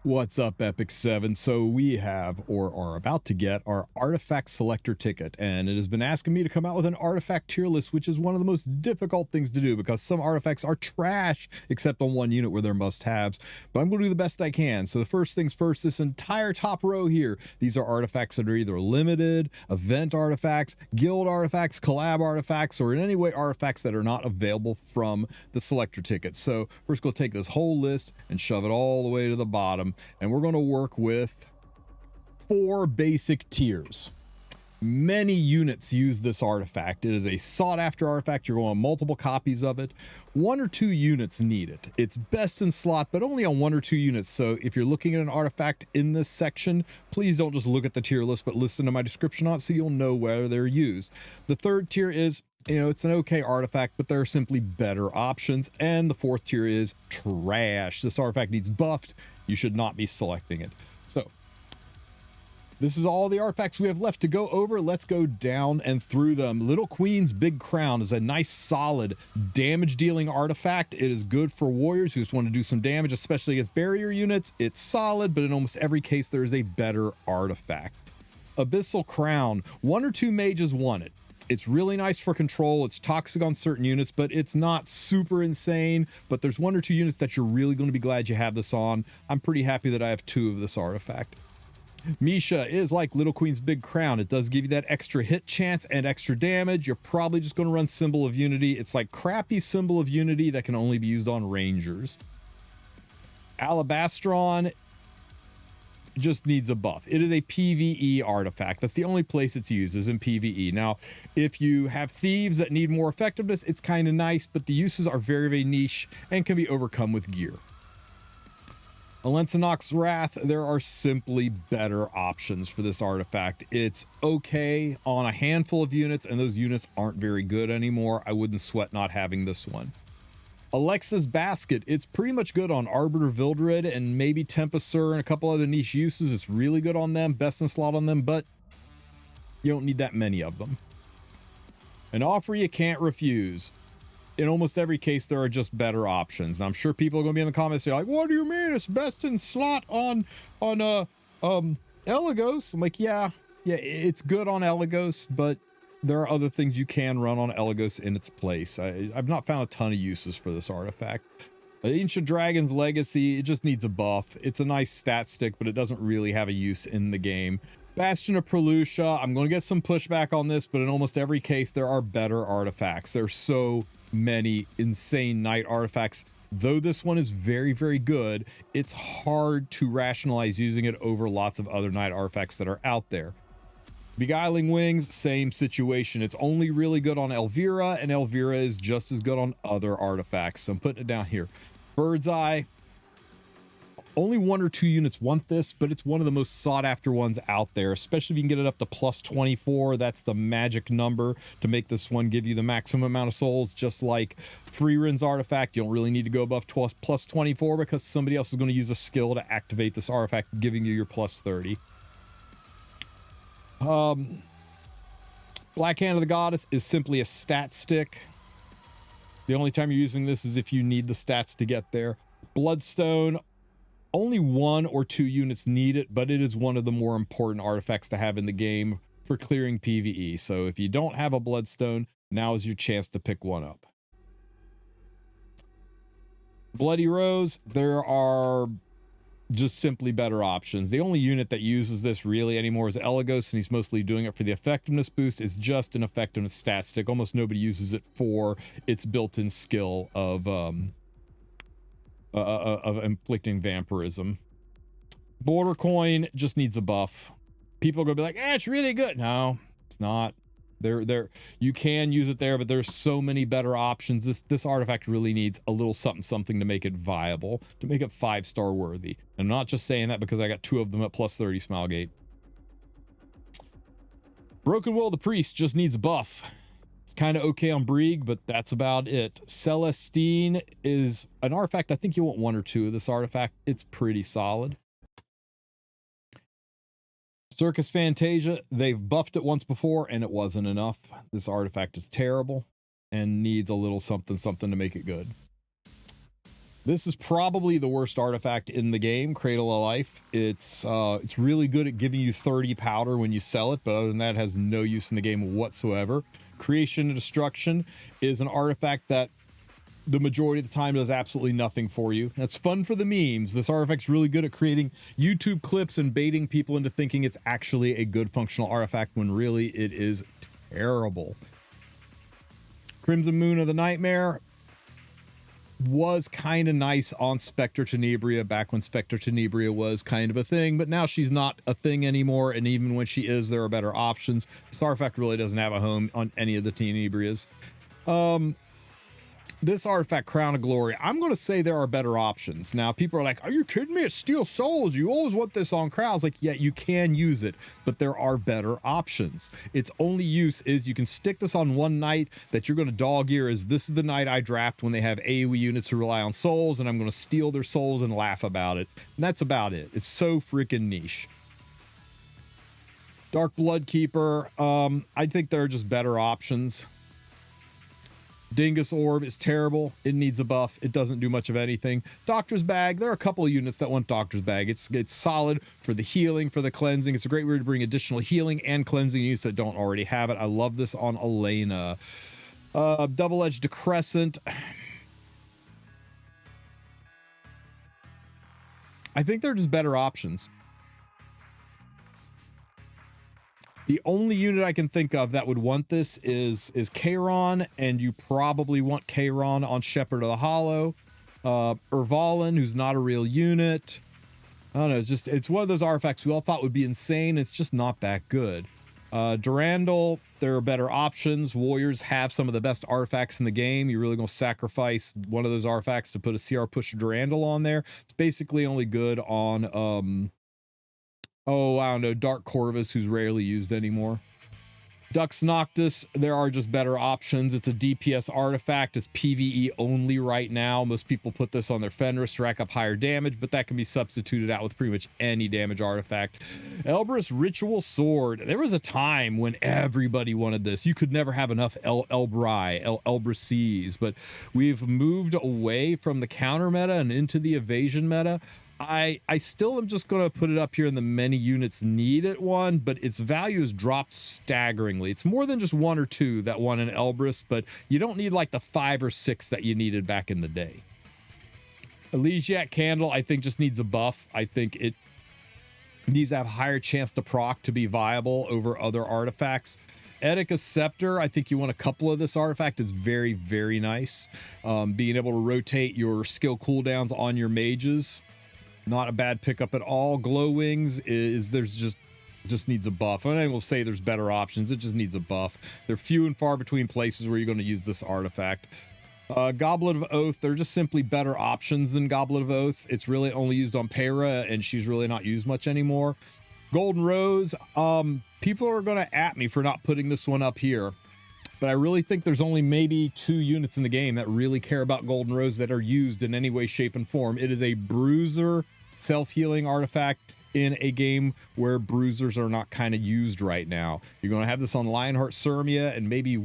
What's up, Epic 7? So we have, or are about to get, our artifact selector ticket, and it has been asking me to come out with an artifact tier list, which is one of the most difficult things to do because some artifacts are trash, except on one unit where they're must-haves, but I'm going to do the best I can. So the first things first, this entire top row here, these are artifacts that are either limited, event artifacts, guild artifacts, collab artifacts, or in any way artifacts that are not available from the selector ticket. So we're just going to take this whole list and shove it all the way to the bottom. And we're going to work with 4 basic tiers. Many units use this artifact. It is a sought after artifact. You're going to want multiple copies of it. 1 or 2 units need it. It's best in slot, but only on 1 or 2 units. So if you're looking at an artifact in this section, please don't just look at the tier list, but listen to my description on it so you'll know where they're used. The 3rd tier is, it's an okay artifact, but there are simply better options. And the 4th tier is trash. This artifact needs buffed. You should not be selecting it. So this is all the artifacts we have left to go over. Let's go down and through them. Little Queen's Big Crown is a nice solid damage dealing artifact. It is good for warriors who just want to do some damage, especially against barrier units. It's solid, but in almost every case there is a better artifact. Abyssal Crown, 1 or 2 mages want it. It's really nice for control. It's toxic on certain units, but it's not super insane. But there's 1 or 2 units that you're really going to be glad you have this on. I'm pretty happy that I have 2 of this artifact. Misha is like Little Queen's Big Crown. It does give you that extra hit chance and extra damage. You're probably just going to run Symbol of Unity. It's like crappy Symbol of Unity that can only be used on rangers. Alabastron just needs a buff. It is a PvE artifact. That's the only place it's used, is in PvE. Now, if you have thieves that need more effectiveness, it's kind of nice, but the uses are very, very niche and can be overcome with gear. Alensanok's Wrath, there are simply better options for this artifact. It's okay on a handful of units, and those units aren't very good anymore. I wouldn't sweat not having this one. Alexa's Basket, it's pretty much good on Arbiter Vildred and maybe Tempesur and a couple other niche uses. It's really good on them, best in slot on them, but you don't need that many of them. An offer you can't refuse. In almost every case, there are just better options. And I'm sure people are going to be in the comments like, what do you mean it's best in slot on Elagos? I'm like, yeah, it's good on Elagos, but there are other things you can run on Elagos in its place. I've not found a ton of uses for this artifact. Ancient Dragon's Legacy, it just needs a buff. It's a nice stat stick, but it doesn't really have a use in the game. Bastion of Prelucia, I'm going to get some pushback on this, but in almost every case, there are better artifacts. There's so many insane knight artifacts. Though this one is very, very good, it's hard to rationalize using it over lots of other knight artifacts that are out there. Beguiling Wings, same situation. It's only really good on Elvira, and Elvira is just as good on other artifacts. So I'm putting it down here. Bird's Eye, only 1 or 2 units want this, but it's one of the most sought after ones out there, especially if you can get it up to plus 24. That's the magic number to make this one give you the maximum amount of souls, just like Freeren's artifact. You don't really need to go above plus 24 because somebody else is going to use a skill to activate this artifact, giving you your plus 30. Black Hand of the Goddess is simply a stat stick. The only time you're using this is if you need the stats to get there. Bloodstone, only 1 or 2 units need it, but it is one of the more important artifacts to have in the game for clearing PvE. So if you don't have a Bloodstone, now is your chance to pick one up. Bloody Rose, there are just simply better options. The only unit that uses this really anymore is Elagos, and he's mostly doing it for the effectiveness boost. It's just an effectiveness stat stick. Almost nobody uses it for its built-in skill of inflicting vampirism. Border Coin just needs a buff. People are gonna be like, it's really good. No, it's not. You can use it there, but there's so many better options. This artifact really needs a little something to make it viable, to make it 5-star worthy. I'm not just saying that because I got 2 of them at plus 30 Smilegate. Broken Will the Priest just needs a buff. It's kind of okay on Brieg, but that's about it. Celestine is an artifact. I think you want 1 or 2 of this artifact. It's pretty solid. Circus Fantasia, they've buffed it once before and it wasn't enough. This artifact is terrible and needs a little something to make it good. This is probably the worst artifact in the game, Cradle of Life. It's really good at giving you 30 powder when you sell it, but other than that, it has no use in the game whatsoever. Creation and Destruction is an artifact that the majority of the time does absolutely nothing for you. That's fun for the memes. This artifact's really good at creating YouTube clips and baiting people into thinking it's actually a good functional artifact when really it is terrible. Crimson Moon of the Nightmare was kind of nice on Spectre Tenebria back when Spectre Tenebria was kind of a thing, but now she's not a thing anymore, and even when she is, there are better options. This artifact really doesn't have a home on any of the Tenebrias. This artifact, Crown of Glory, I'm going to say there are better options. Now, people are like, are you kidding me? It's Steel Souls. You always want this on crowds. Like, yeah, you can use it, but there are better options. Its only use is you can stick this on one night that you're going to dog ear as this is the night I draft when they have AoE units who rely on souls, and I'm going to steal their souls and laugh about it. And that's about it. It's so freaking niche. Dark Bloodkeeper, I think there are just better options. Dingus Orb is terrible. It needs a buff. It doesn't do much of anything. Doctor's Bag, there are a couple of units that want Doctor's Bag. It's solid for the healing, for the cleansing. It's a great way to bring additional healing and cleansing units that don't already have it. I love this on Elena. Double-Edged Decrescent. I think they're just better options. The only unit I can think of that would want this is Kayron, and you probably want Kayron on Shepherd of the Hollow. Urvalin, who's not a real unit. I don't know, it's one of those artifacts we all thought would be insane. It's just not that good. Durandal, there are better options. Warriors have some of the best artifacts in the game. You're really going to sacrifice one of those artifacts to put a CR push Durandal on there. It's basically only good on oh, I don't know, Dark Corvus, who's rarely used anymore. Dux Noctis, there are just better options. It's a DPS artifact. It's PvE only right now. Most people put this on their Fenris to rack up higher damage, but that can be substituted out with pretty much any damage artifact. Elbrus Ritual Sword. There was a time when everybody wanted this. You could never have enough Elbruses, but we've moved away from the counter meta and into the evasion meta. I still am just going to put it up here in the many units needed one, but its value has dropped staggeringly. It's more than just one or two that want an Elbrus, but you don't need like the 5 or 6 that you needed back in the day. Elysiac Candle, I think, just needs a buff. I think it needs to have a higher chance to proc to be viable over other artifacts. Etika Scepter, I think you want a couple of this artifact. It's very, very nice. Being able to rotate your skill cooldowns on your mages. Not a bad pickup at all. Glow Wings just needs a buff. I will say there's better options. It just needs a buff. They're few and far between places where you're going to use this artifact. Goblet of Oath, they're just simply better options than Goblet of Oath. It's really only used on Pera, and she's really not used much anymore. Golden Rose, people are going to at me for not putting this one up here, but I really think there's only maybe 2 units in the game that really care about Golden Rose that are used in any way, shape, and form. It is a bruiser self-healing artifact in a game where bruisers are not kind of used right now. You're going to have this on Lionheart Sirmia, and maybe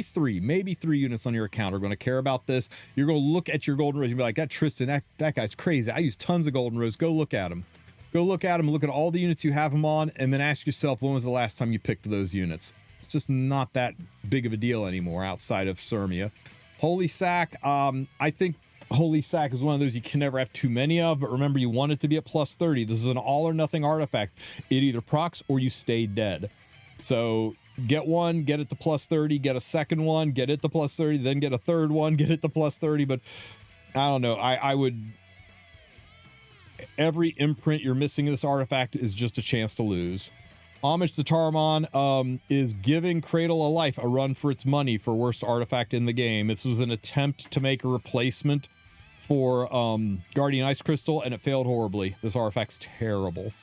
3 units on your account are going to care about this. You're going to look at your Golden Rose and be like, that Tristen, that guy's crazy. I use tons of Golden Rose. Go look at him. Go look at him, look at all the units you have him on, and then ask yourself, when was the last time you picked those units? It's just not that big of a deal anymore outside of Sirmia. Holy Sack, I think Holy Sack is one of those you can never have too many of, but remember, you want it to be at plus 30. This is an all or nothing artifact. It either procs or you stay dead. So get one, get it to plus 30, get a second one, get it to plus 30, then get a third one, get it to plus 30. But I don't know, I would... Every imprint you're missing in this artifact is just a chance to lose. Homage to Taramon is giving Cradle of Life a run for its money for worst artifact in the game. This was an attempt to make a replacement for Guardian Ice Crystal, and it failed horribly. This artifact's terrible.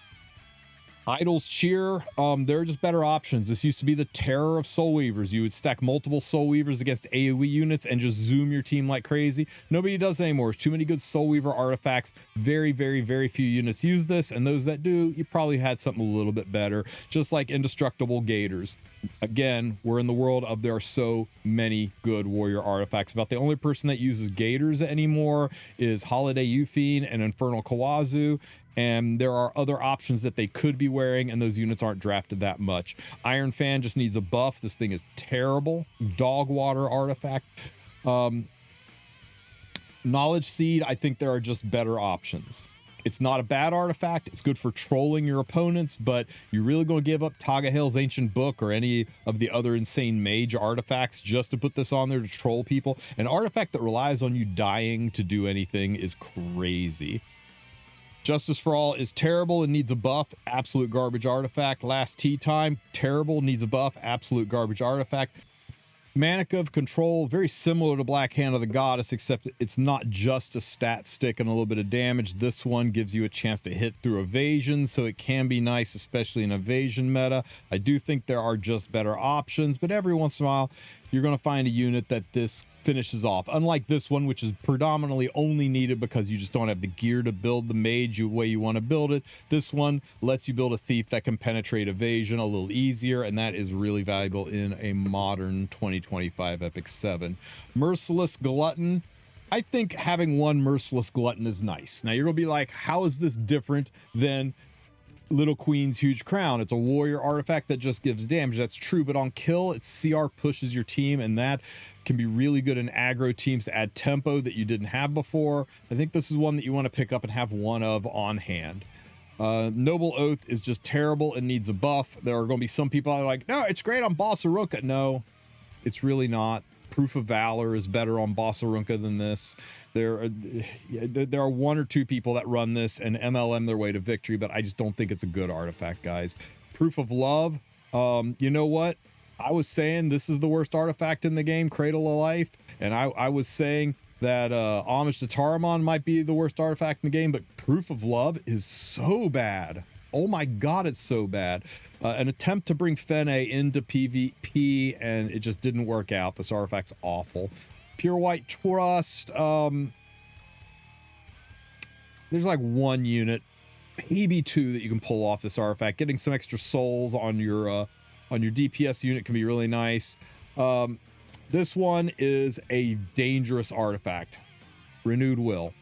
Idol's Cheer, there are just better options. This used to be the terror of Soul Weavers. You would stack multiple Soul Weavers against AoE units and just zoom your team like crazy. Nobody does anymore. There's too many good Soul Weaver artifacts. Very, very, very few units use this, and those that do, you probably had something a little bit better, just like Indestructible Gators. Again, we're in the world of there are so many good warrior artifacts. About the only person that uses gators anymore is Holiday Euphine and Infernal Kawazu, and there are other options that they could be wearing, and those units aren't drafted that much. Iron Fan just needs a buff. This thing is terrible. Dog Water artifact. Knowledge Seed, I think there are just better options. It's not a bad artifact. It's good for trolling your opponents, but you're really going to give up Tagahill's Ancient Book or any of the other insane mage artifacts just to put this on there to troll people? An artifact that relies on you dying to do anything is crazy. Justice for All is terrible and needs a buff. Absolute garbage artifact. Last Tea Time, terrible, needs a buff. Absolute garbage artifact. Manic of Control, very similar to Black Hand of the Goddess, except it's not just a stat stick and a little bit of damage. This one gives you a chance to hit through evasion, so it can be nice, especially in evasion meta. I do think there are just better options, but every once in a while, you're going to find a unit that this finishes off. Unlike this one, which is predominantly only needed because you just don't have the gear to build the mage the way you want to build it. This one lets you build a thief that can penetrate evasion a little easier, and that is really valuable in a modern 2025 Epic 7. Merciless Glutton. I think having one Merciless Glutton is nice. Now you're going to be like, how is this different than Little Queen's Huge Crown? It's a warrior artifact that just gives damage. That's true, but on kill, its CR pushes your team, and that can be really good in aggro teams to add tempo that you didn't have before. I think this is one that you want to pick up and have one of on hand. Noble Oath is just terrible and needs a buff. There are going to be some people that are like, no, it's great on Boss Arunca. No, it's really not. Proof of Valor is better on Boss Arunca than this. There are one or two people that run this and MLM their way to victory, but I just don't think it's a good artifact, guys. Proof of Love. You know what? I was saying this is the worst artifact in the game, Cradle of Life, and I was saying that Homage to Taramon might be the worst artifact in the game, but Proof of Love is so bad. Oh my god, it's so bad. An attempt to bring Fene into PvP, and it just didn't work out. This artifact's awful. Pure White Trust. There's like one unit, maybe two, that you can pull off this artifact. Getting some extra souls on your DPS unit can be really nice. This one is a dangerous artifact. Renewed Will.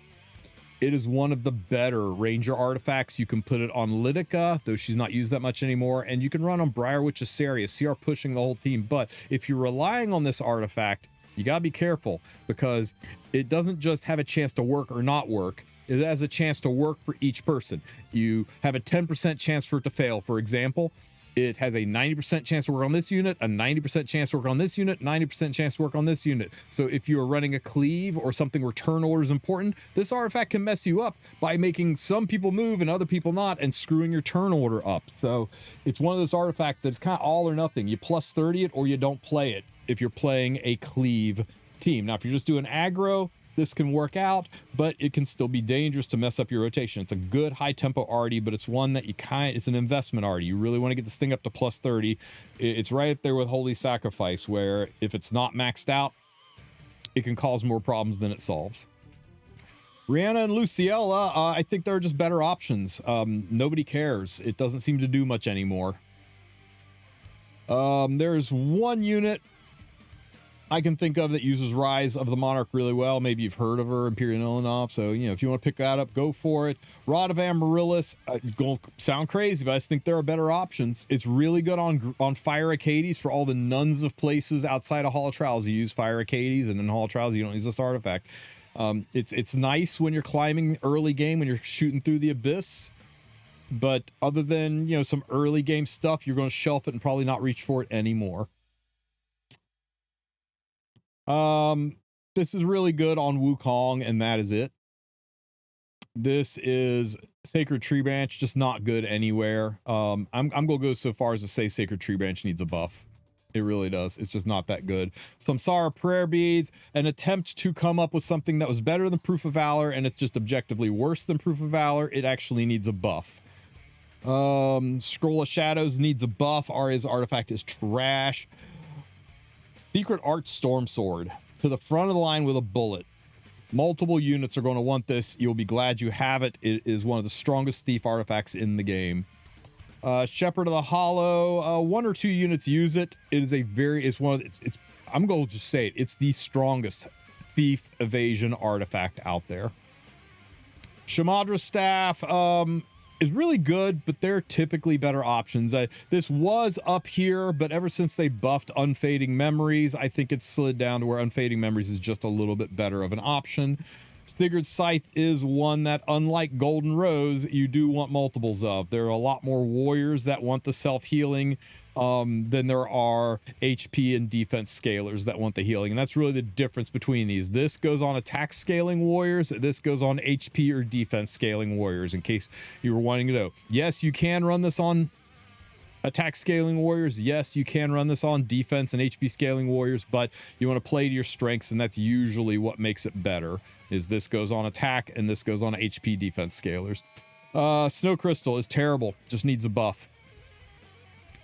It is one of the better ranger artifacts. You can put it on Lidica, though she's not used that much anymore, and you can run on Briarwitch Assaria, CR pushing the whole team. But if you're relying on this artifact, you gotta be careful, because it doesn't just have a chance to work or not work. It has a chance to work for each person. You have a 10% chance for it to fail. For example, it has a 90% chance to work on this unit, a 90% chance to work on this unit, 90% chance to work on this unit. So if you are running a cleave or something where turn order is important, this artifact can mess you up by making some people move and other people not, and screwing your turn order up. So it's one of those artifacts that's kind of all or nothing. You plus 30 it or you don't play it if you're playing a cleave team. Now, if you're just doing aggro, this can work out, but it can still be dangerous to mess up your rotation. It's a good high tempo arty, but it's one that it's an investment arty. You really want to get this thing up to plus 30. It's right up there with Holy Sacrifice, where if it's not maxed out, it can cause more problems than it solves. Rihanna and Luciella, I think there are just better options. Nobody cares. It doesn't seem to do much anymore. There's one unit I can think of that uses Rise of the Monarch really well. Maybe you've heard of her, Imperial Ilinov. So, you know, if you want to pick that up, go for it. Rod of Amaryllis, it's going to sound crazy, but I just think there are better options. It's really good on Fire Acades for all the nuns of places outside of Hall of Trials. You use Fire Acades, and in Hall of Trials, you don't use this artifact. It's nice when you're climbing early game, when you're shooting through the abyss. But other than, you know, some early game stuff, you're going to shelf it and probably not reach for it anymore. This is really good on Wukong, and that is it. This is Sacred Tree Branch, just not good anywhere. I'm gonna go so far as to say Sacred Tree Branch needs a buff. It really does. It's just not that good. Samsara Prayer Beads, an attempt to come up with something that was better than Proof of Valor, and it's just objectively worse than Proof of Valor. It actually needs a buff. Scroll of Shadows needs a buff. Arya's artifact is trash. Secret Art Storm Sword, to the front of the line with a bullet. Multiple units are going to want this. You'll be glad you have it. It is one of the strongest thief artifacts in the game. Shepherd of the Hollow, 1 or 2 units use it. It is a very, it's one of, it's I'm going to just say it, it's the strongest thief evasion artifact out there. Shamadra Staff is really good, but they're typically better options. This was up here, but ever since they buffed Unfading Memories, I think it's slid down to where Unfading Memories is just a little bit better of an option. Sigurd's Scythe is one that, unlike Golden Rose, you do want multiples of. There are a lot more warriors that want the self-healing than there are HP and defense scalers that want the healing. And that's really the difference between these. This goes on attack scaling warriors. This goes on HP or defense scaling warriors, in case you were wanting to know. Yes, you can run this on attack scaling warriors. Yes, you can run this on defense and HP scaling warriors, but you want to play to your strengths, and that's usually what makes it better, is this goes on attack and this goes on HP defense scalers. Snow Crystal is terrible, just needs a buff.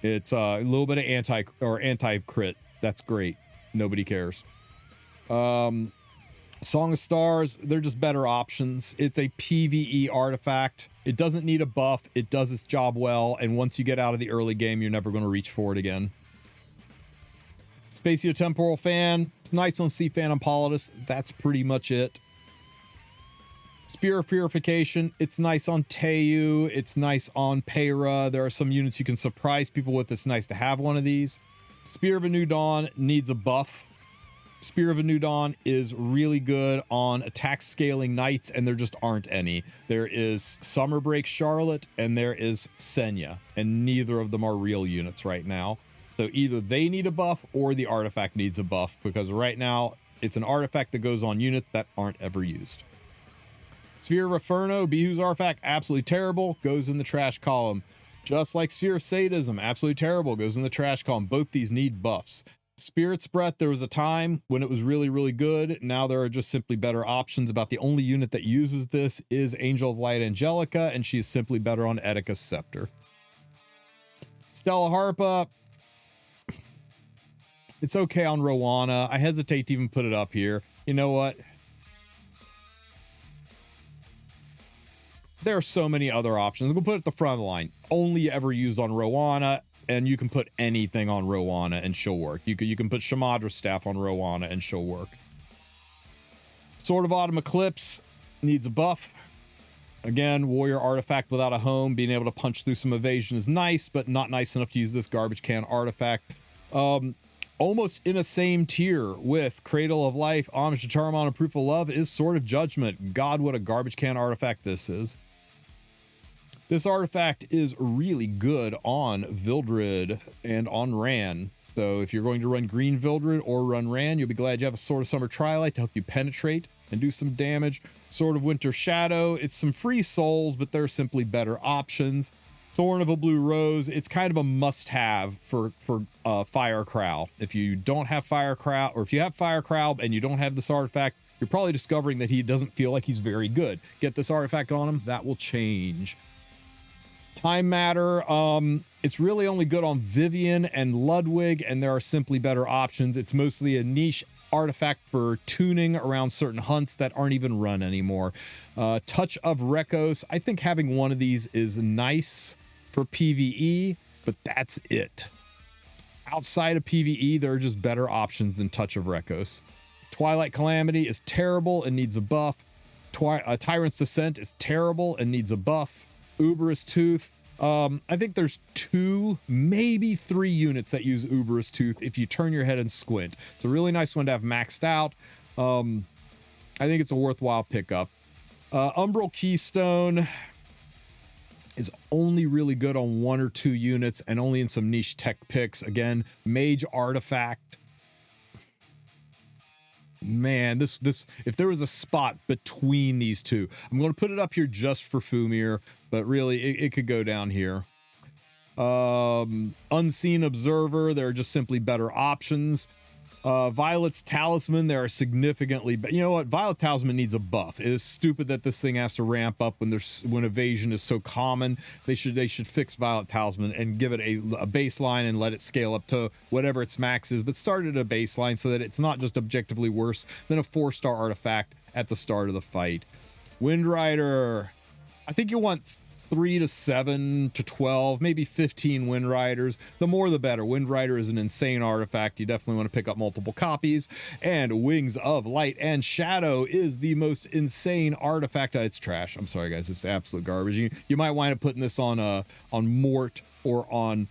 It's a little bit of anti-crit. That's great. Nobody cares. Song of Stars, they're just better options. It's a PvE artifact. It doesn't need a buff. It does its job well, and once you get out of the early game, you're never going to reach for it again. Spatiotemporal Fan, it's nice on Sea Phantom Politis. That's pretty much it. Spear of Purification, it's nice on Teu, it's nice on Peyra. There are some units you can surprise people with. It's nice to have one of these. Spear of a New Dawn needs a buff. Spear of a New Dawn is really good on attack scaling knights, and there just aren't any. There is Summer Break Charlotte, and there is Senya, and neither of them are real units right now. So either they need a buff or the artifact needs a buff, because right now it's an artifact that goes on units that aren't ever used. Sphere of Inferno, Bihu's artifact, absolutely terrible, goes in the trash column. Just like Sphere of Sadism, absolutely terrible, goes in the trash column. Both these need buffs. Spirit's Breath, there was a time when it was really, really good. Now there are just simply better options. About the only unit that uses this is Angel of Light Angelica, and she's simply better on Edika's Scepter. Stella Harpa, it's okay on Rowana. I hesitate to even put it up here. You know what? There are so many other options. We'll put it at the front of the line. Only ever used on Rowana, and you can put anything on Rowana and she'll work. You can put Shamadra Staff on Rowana and she'll work. Sword of Autumn Eclipse needs a buff. Again, warrior artifact without a home. Being able to punch through some evasion is nice, but not nice enough to use this garbage can artifact. Almost in a same tier with Cradle of Life, Homage to Charamon, and Proof of Love is Sword of Judgment. God, what a garbage can artifact this is. This artifact is really good on Vildred and on Ran. So if you're going to run green Vildred or run Ran, you'll be glad you have a Sword of Summer Twilight to help you penetrate and do some damage. Sword of Winter Shadow, it's some free souls, but they're simply better options. Thorn of a Blue Rose, it's kind of a must-have for Fire Crow. If you don't have Fire Crow, or if you have Fire Crow and you don't have this artifact, you're probably discovering that he doesn't feel like he's very good. Get this artifact on him, that will change. Time Matter, it's really only good on Vivian and Ludwig, and there are simply better options. It's mostly a niche artifact for tuning around certain hunts that aren't even run anymore. Touch of Rekos, I think having one of these is nice for PvE, but that's it. Outside of PvE, there are just better options than Touch of Rekos. Twilight Calamity is terrible and needs a buff. Tyrant's Descent is terrible and needs a buff. Uberous Tooth, I think there's 2, maybe 3 units that use Uberous Tooth if you turn your head and squint. It's a really nice one to have maxed out. I think it's a worthwhile pickup. Umbral Keystone is only really good on 1 or 2 units and only in some niche tech picks. Again, Mage Artifact. Man, this if there was a spot between these two, I'm going to put it up here just for Fumir, but really it could go down here. Unseen Observer, there are just simply better options. Violet's Talisman, there are significantly, but you know what? Violet Talisman needs a buff. It is stupid that this thing has to ramp up when evasion is so common. They should fix Violet Talisman and give it a baseline and let it scale up to whatever its max is, but start at a baseline so that it's not just objectively worse than a 4-star artifact at the start of the fight. Wind Rider, I think you want 3 to 7 to 12, maybe 15 Wind Riders. The more the better. Wind Rider is an insane artifact. You definitely want to pick up multiple copies. And Wings of Light and Shadow is the most insane artifact. It's trash. I'm sorry, guys. It's absolute garbage. You might wind up putting this on Mort or on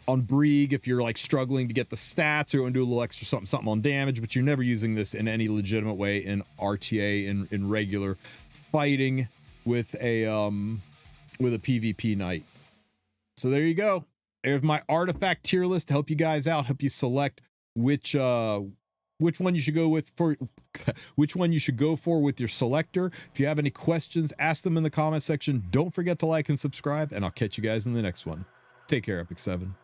Brieg if you're like struggling to get the stats, or you want to do a little extra something on damage, but you're never using this in any legitimate way in RTA in regular fighting with a PvP knight. So there you go. There's my artifact tier list to help you guys out, help you select which one you should go with for which one you should go for with your selector. If you have any questions, ask them in the comment section. Don't forget to like and subscribe, and I'll catch you guys in the next one. Take care, Epic 7.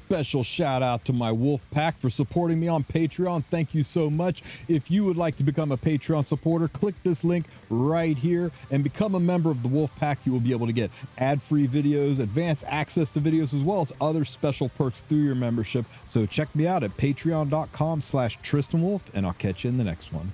Special shout out to my Wulf pack for supporting me on Patreon. Thank you so much. If you would like to become a Patreon supporter, click this link right here and become a member of the Wulf pack. You will be able to get ad-free videos, advanced access to videos, as well as other special perks through your membership. So check me out at patreon.com/tristenwulf, and I'll catch you in the next one.